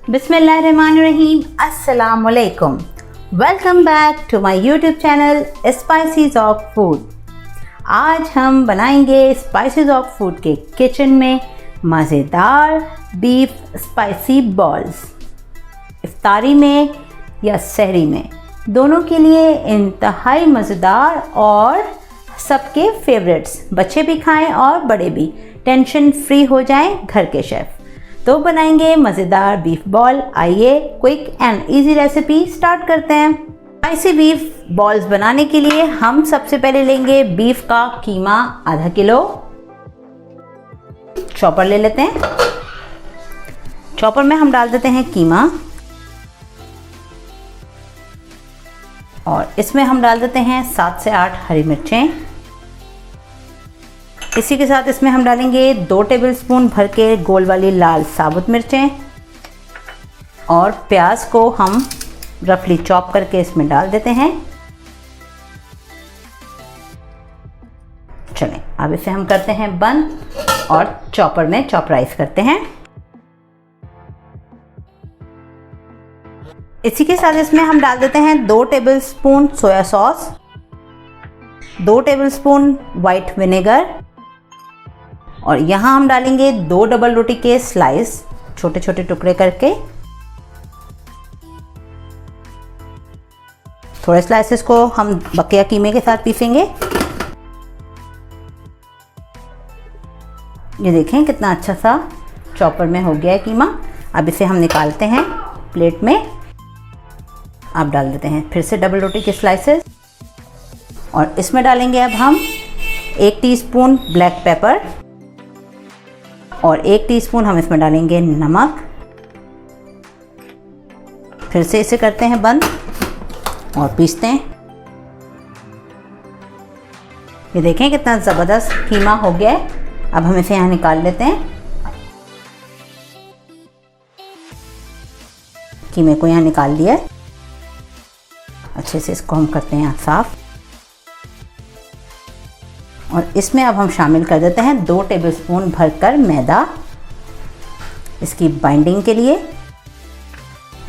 बिस्मिल्लाहिर्रहमानिर्रहीम, अस्सलाम वालेकुम। Welcome back to my YouTube channel spices of food. आज हम बनाएंगे स्पाइसीज ऑफ फूड के किचन में मज़ेदार बीफ स्पाइसी बॉल्स। इफ्तारी में या सहरी में दोनों के लिए इंतहाई मज़ेदार और सबके फेवरेट्स। बच्चे भी खाएं और बड़े भी टेंशन फ्री हो जाएं घर के शेफ़। तो बनाएंगे मज़ेदार बीफ बॉल। आइए quick and easy recipe start करते हैं। स्पाइसी बीफ बॉल्स बनाने के लिए हम सबसे पहले लेंगे बीफ का कीमा आधा किलो। चॉपर ले लेते हैं। चॉपर में हम डाल देते हैं कीमा और इसमें हम डाल देते हैं 7 से 8 हरी मिर्चें। इसी के साथ इसमें हम डालेंगे 2 टेबलस्पून भर के गोल वाली लाल साबुत मिर्चें और प्याज को हम रफली चॉप करके इसमें डाल देते हैं। चलें, अब इसे हम करते हैं बंद और चॉपर में चॉपराइज करते हैं। इसी के साथ इसमें हम डाल देते हैं 2 tablespoon soya sauce, 2 tablespoon white vinegar और यहाँ हम डालेंगे 2 डबल रोटी के स्लाइस छोटे छोटे टुकड़े करके। थोड़े स्लाइसेस को हम बकिया कीमे के साथ पीसेंगे। ये देखें कितना अच्छा सा चॉपर में हो गया है कीमा। अब इसे हम निकालते हैं प्लेट में। अब डाल देते हैं फिर से डबल रोटी के स्लाइसेस और इसमें डालेंगे अब हम 1 टीस्पून ब्लैक पेपर और 1 टीस्पून हम इसमें डालेंगे नमक। फिर से इसे करते हैं बंद और पीसते हैं। ये देखें कितना ज़बरदस्त कीमा हो गया है। अब हम इसे यहाँ निकाल लेते हैं। कीमे को यहाँ निकाल दिया है। अच्छे से इसको हम करते हैं साफ और इसमें अब हम शामिल कर देते हैं 2 टेबलस्पून भरकर मैदा इसकी बाइंडिंग के लिए।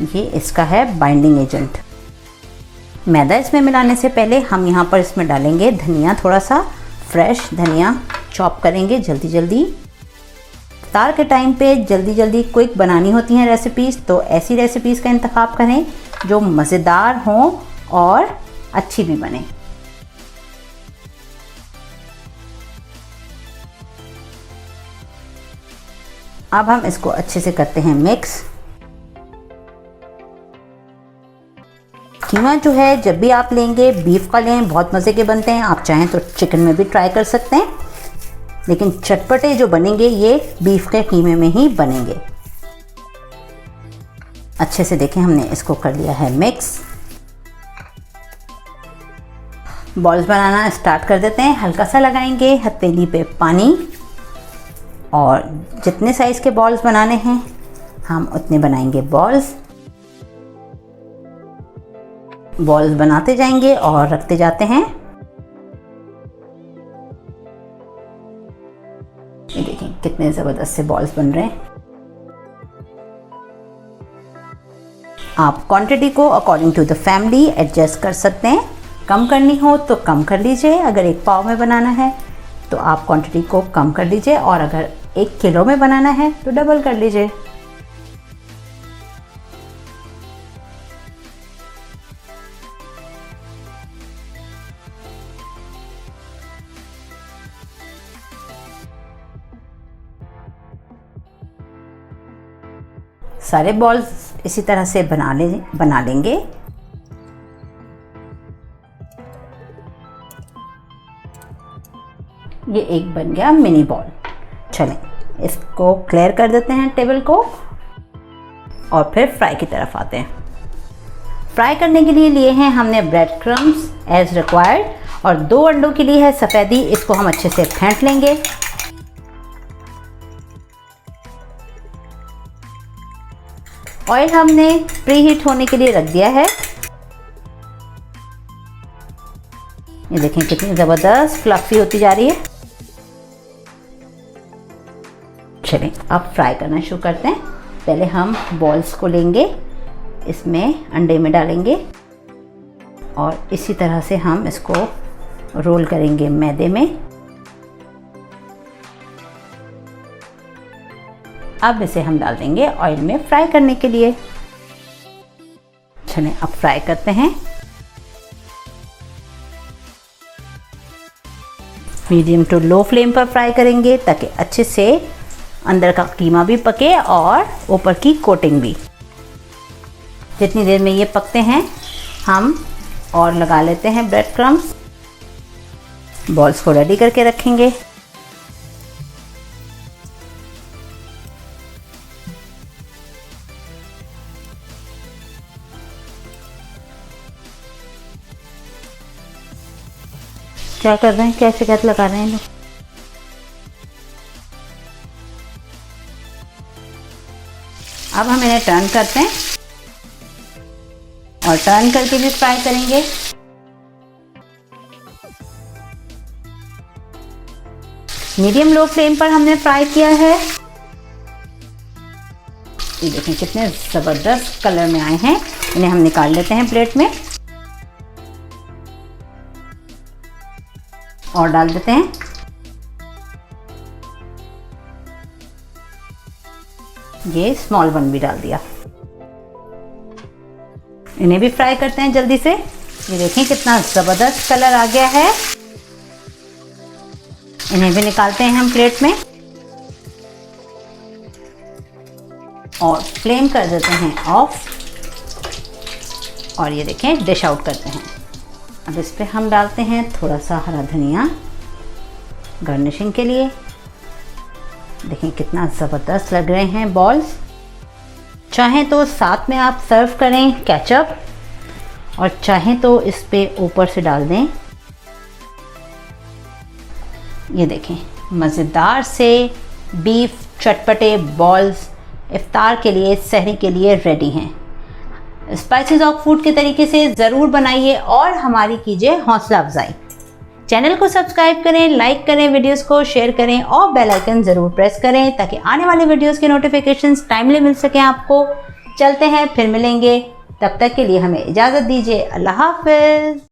ये इसका है बाइंडिंग एजेंट। मैदा इसमें मिलाने से पहले हम यहाँ पर इसमें डालेंगे धनिया, थोड़ा सा फ्रेश धनिया चॉप करेंगे जल्दी जल्दी। इफ्तार के टाइम पे जल्दी जल्दी क्विक बनानी होती हैं रेसिपीज़, तो ऐसी रेसिपीज़ का इंतखाब करें जो मज़ेदार हों और अच्छी भी बने। अब हम इसको अच्छे से करते हैं मिक्स। कीमा जो है जब भी आप लेंगे बीफ का लें, बहुत मज़े के बनते हैं। आप चाहें तो चिकन में भी ट्राई कर सकते हैं, लेकिन चटपटे जो बनेंगे ये बीफ के कीमे में ही बनेंगे। अच्छे से देखें हमने इसको कर लिया है मिक्स। बॉल्स बनाना स्टार्ट कर देते हैं। हल्का सा लगाएंगे हथेली पे पानी और जितने साइज़ के बॉल्स बनाने हैं हम उतने बनाएंगे बॉल्स। बॉल्स बनाते जाएंगे और रखते जाते हैं। ये देखें कितने ज़बरदस्त से बॉल्स बन रहे हैं। आप क्वांटिटी को according to the family adjust कर सकते हैं। कम करनी हो तो कम कर लीजिए। अगर 1 पाव में बनाना है तो आप क्वांटिटी को कम कर लीजिए और अगर 1 किलो में बनाना है तो डबल कर लीजिए। सारे बॉल्स इसी तरह से बना लेंगे। ये एक बन गया मिनी बॉल। चलें, इसको क्लियर कर देते हैं टेबल को और फिर फ्राई की तरफ आते हैं। फ्राई करने के लिए लिए हैं हमने ब्रेड क्रम्स एज रिक्वायर्ड और 2 अंडों के लिए है सफ़ेदी। इसको हम अच्छे से फेंट लेंगे। ऑयल हमने प्री हीट होने के लिए रख दिया है। ये देखें कितनी ज़बरदस्त फ्लफी होती जा रही है। चलें अब फ्राई करना शुरू करते हैं। पहले हम बॉल्स को लेंगे, इसमें अंडे में डालेंगे और इसी तरह से हम इसको रोल करेंगे मैदे में। अब इसे हम डाल देंगे ऑयल में फ्राई करने के लिए। चलिए अब फ्राई करते हैं। मीडियम टू लो फ्लेम पर फ्राई करेंगे ताकि अच्छे से अंदर का कीमा भी पके और ऊपर की कोटिंग भी। जितनी देर में ये पकते हैं हम और लगा लेते हैं ब्रेड क्रम्स। बॉल्स को रेडी करके रखेंगे। क्या कर रहे हैं, कैसे कैसे लगा रहे हैं लोग। अब हम इन्हें टर्न करते हैं और टर्न करके भी फ्राई करेंगे। मीडियम लो फ्लेम पर हमने फ्राई किया है। ये देखें कितने ज़बरदस्त कलर में आए हैं। इन्हें हम निकाल लेते हैं प्लेट में और डाल देते हैं। ये स्मॉल वन भी डाल दिया। इन्हें भी फ्राई करते हैं जल्दी से। ये देखें कितना ज़बरदस्त कलर आ गया है। इन्हें भी निकालते हैं हम प्लेट में और फ्लेम कर देते हैं ऑफ। और ये देखें डिश आउट करते हैं। अब इस पे हम डालते हैं थोड़ा सा हरा धनिया गार्निशिंग के लिए। देखें कितना ज़बरदस्त लग रहे हैं बॉल्स। चाहें तो साथ में आप सर्व करें केचप और चाहें तो इस पे ऊपर से डाल दें। ये देखें मज़ेदार से बीफ चटपटे बॉल्स इफ्तार के लिए, सहरी के लिए रेडी हैं। स्पाइसेस ऑफ फूड के तरीके से ज़रूर बनाइए और हमारी कीजिए हौसला अफजाई। चैनल को सब्सक्राइब करें, लाइक करें, वीडियोस को शेयर करें और बेल आइकन ज़रूर प्रेस करें ताकि आने वाले वीडियोस के नोटिफिकेशंस टाइमली मिल सकें आपको। चलते हैं, फिर मिलेंगे। तब तक के लिए हमें इजाज़त दीजिए। अल्लाह हाफ़िज़।